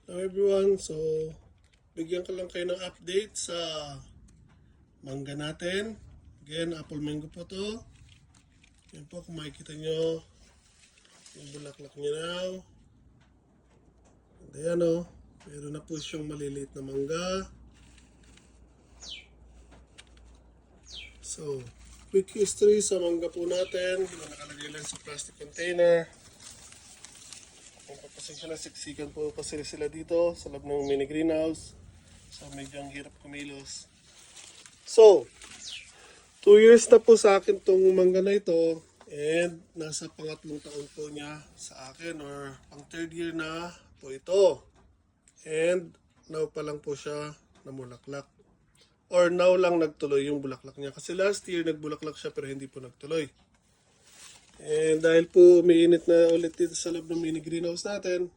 Hello everyone, so bigyan ko lang kayo ng update sa mangga natin. Again, apple mango po to. Yan po, kung makikita nyo yung bulaklak niya now. And ayan o, meron na po siyang maliliit na mangga. So, quick history sa mangga po natin. Nakalagay lang sa plastic container. Pasensya na, siksikan po kasi sila dito sa loob ng mini greenhouse. So medyo ang hirap kumilos. So, 2 years na po sa akin tong mangga na ito. And nasa pangatlong taon po niya sa akin, or pang 3rd year na po ito. And now pa lang po siya namulaklak. Or now lang nagtuloy yung bulaklak niya. Kasi last year nagbulaklak siya pero hindi po nagtuloy. And dahil po umiinit na ulit dito sa loob ng mini greenhouse natin,